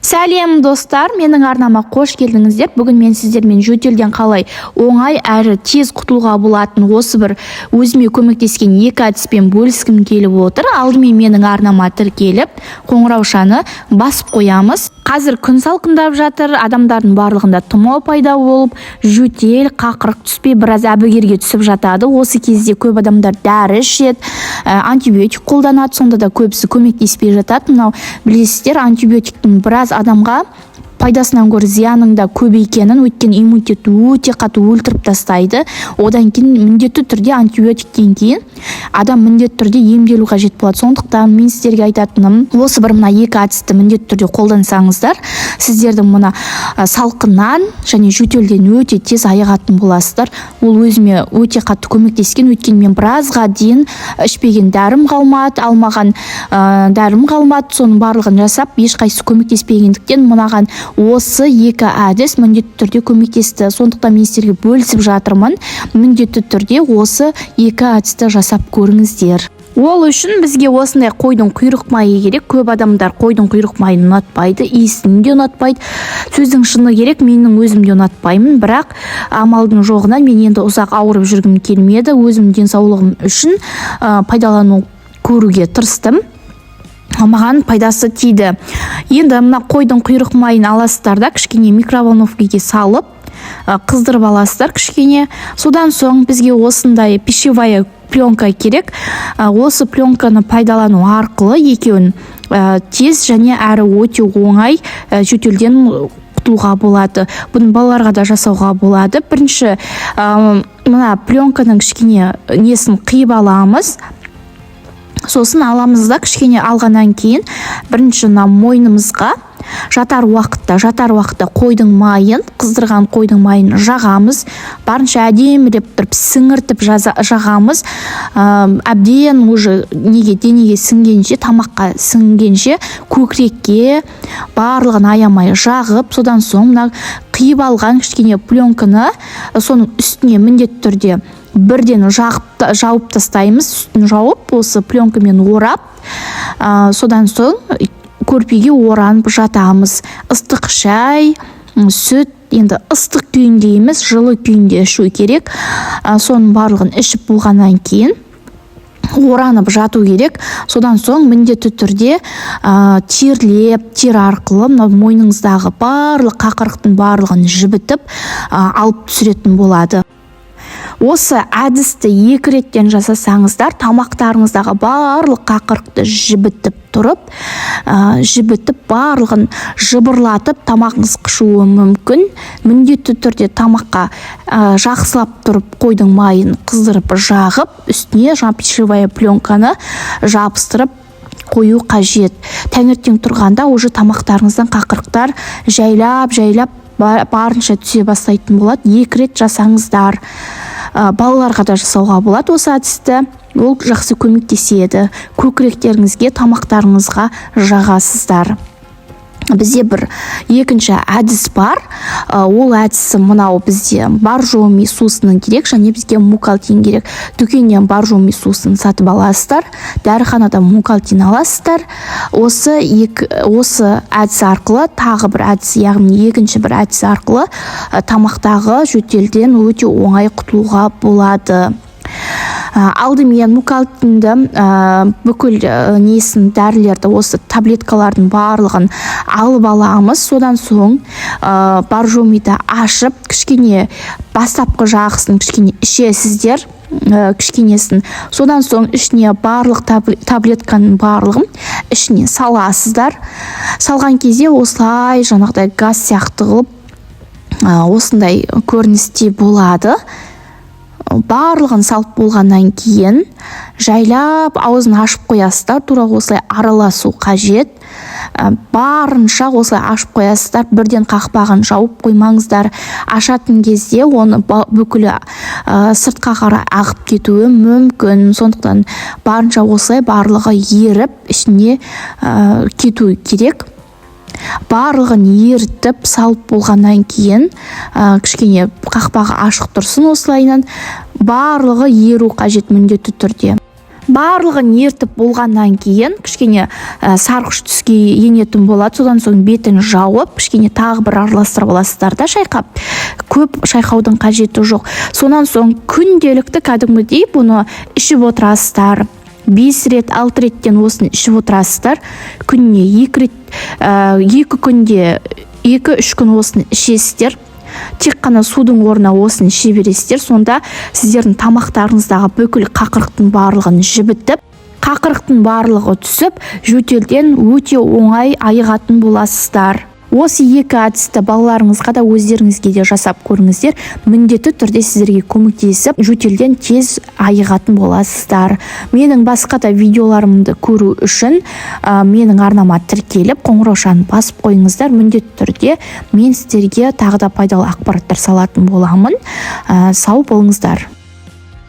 Сәлем достар, менің арнама қош келдіңіздер. Бүгін мен сіздермен жөтелден қалай оңай әрі тез құтылуға болатын осы бір өзіме көмектескен екі әдіспен бөліскім келіп отыр. Алдымен менің арнама тіркеліп, қоңыраушаны басып қоямыз. Қазір күн салқындап жатыр, адамдардың барлығында тұмау пайда болып, жөтел, қақырық түспей біраз әбігерге түсіп жатады. Осы кезде көп адамдар дәрі ішеді, антибиотик қолданады, сонда да көбісі көмектеспей жатады. Мынау білесіздер, антибиотиктің біраз адамға пайдасынан гөрі зиянның да көп екенін, өйткені иммунитетті өте қатты өлтіріп тастайды. Одан кейін міндетті түрде антибиотиктен кейін адам міндетті түрде емделу қажет болады. Сондықтан мен сіздерге айтатыным, осы бір мына екі әдісті міндетті түрде қолдансаңыздар, сіздердің мына салқыннан және жөтелден өте тез айығатын боласыздар. Ол өзіме өте қатты көмектескен, өйткені мен біразға дейін ішпеген дәрім қалмады, алмаған дәрім қалмады. Соның барлығын жасап, ешқайсысы көмектеспегендіктен мынаған осы екі әдіс міндетті түрде көмектесті. Сондықтан мен сіздерге бөлісіп жатырмын. Міндетті түрде осы екі әдісті жасап көріңіздер. Ол үшін бізге осындай қойдың құйрық майы керек. Көп адамдар қойдың құйрық майын ұнатпайды, иісін де ұнатпайды. Сөздің шыны керек, менің өзім де ұнатпаймын, бірақ амалдың жоғынан мен енді ұзақ ауырып жүргім келмеді. Өзім денсаулығым үшін пайдалану көруге тырыстым. Маған пайдасы тиді. Енді мына қойдың құйрық майын аласыздар да, кішкене микроволновкаға салып қыздырып аласыздар кішкене. Содан соң бізге осындай пищевая пленка керек. Осы пленканы пайдалану арқылы екеуін тез және әрі өте оңай жөтелден құтылуға болады. Бұны балаларға да жасауға болады. Бірінші мына пленканың кішкене несін қиып аламыз. Сосын аламыз да, кішкене алғаннан кейін бірінші мойнымызға жатар уақытта қойдың майын, қыздырған қойдың майын жағамыз. Барынша әдемілеп тұрып сіңіртіп жағамыз. Әбден уже денеге сіңгенше, тамаққа сіңгенше көкірекке барлығын аямай жағып, содан соң мына қиып алған кішкене пленканы соның үстіне міндетті түрде бірден жауып тастаймыз. Үстін жауып, осы пленкамен орап, содан соң көрпеге оранып жатамыз. Ыстық шай, сүт, енді ыстық күйінде емес, жылы күйінде ішу керек. Соның барлығын ішіп болғаннан кейін оранып жату керек. Содан соң міндетті түрде тер арқылы мойныңыздағы барлық қақырықтың барлығын жібітіп алып түсіретін болады. Осы әдісті екі реттен жасасаңыздар, тамақтарыңыздағы барлық қақырықты жібітіп тұрып, барлығын жыбырлатып тамағыңыз қышуы мүмкін. Міндетті түрде тамаққа жақсылап тұрып қойдың майын қыздырып жағып, үстіне пищевая пленканы жабыстырып қою қажет. Таңертең тұрғанда уже тамақтарыңыздан қақырықтар жайлап барынша түсе бастайтын болады. Екі рет жасаңыздар. Балаларға да жасауға болады осы әдісті. Ол жақсы көмектеседі. Көкіректеріңізге, тамақтарыңызға жағасыздар. Бізде бір екінші әдіс бар. Ол әдісі мынау, бізде боржоми сусының керек, және бізге мукалтин керек. Дүкеннен боржоми сусын сатып аласыздар, дәріханада мукалтин аласыздар. Осы әдіс арқылы, тағы бір әдіс, яғни екінші бір әдіс арқылы тамақтағы жөтелден өте оңай құтылуға болады. Алдымен мукалтинді бүкіл несін, дәрілерді, осы таблеткалардың барлығын алып аламыз. Содан соң боржомиді ашып, кішкене бастапқы жағысын кішкене ішесіздер, кішкенесін. Содан соң ішіне барлық таблетканың барлығын ішіне саласыздар. Салған кезде осылай жаңағыдай газ сияқты қылып осындай көріністе болады. Барлығын салып болғаннан кейін жайлап аузын ашып қоясыздар. Тура осылай араласу қажет. Барынша осылай ашып қоясыздар. Бірден қақпағын жауып қоймаңыздар. Ашатын кезде оны бүкілі сыртқа қарай ағып кетуі мүмкін. Сондықтан барынша осылай барлығы еріп ішіне кету керек. Барлығын ертіп салып болғаннан кейін кішкене қақпағы ашық тұрсын, осылайынан барлығы еру қажет міндетті түрде. барлығын ертіп болғаннан кейін кішкене сарғыш түске енетін болады. Содан соң бетін жауып, кішкене тағы бір араластырып аласыздар да шайқап. Көп шайқаудың қажеті жоқ. Сонан соң күнделікті кәдімгідей бұны ішіп отырасыздар. 5 рет, 6 реттен осыны ішіп отырасыздар. Күніне 2 рет, 2 күнде 2-3 күн осыны ішесіздер. Тек қана судың орнына осыны іше бересіздер. Сонда сіздердің тамақтарыңыздағы бүкіл қақырықтың барлығын жібітіп, қақырықтың барлығы түсіп, жөтелден өте оңай айығатын боласыздар. Осы 2 әдісті балаларыңызға да өздеріңізге де жасап көріңіздер. Міндетті түрде сіздерге көмектесіп, жөтелден тез айығатын боласыздар. Менің басқа да видеоларымды көру үшін менің арнама тіркеліп, қоңыраушаны басып қойыңыздар. Міндетті түрде мен сіздерге тағы да пайдалы ақпараттар салатын боламын. Сау болыңыздар.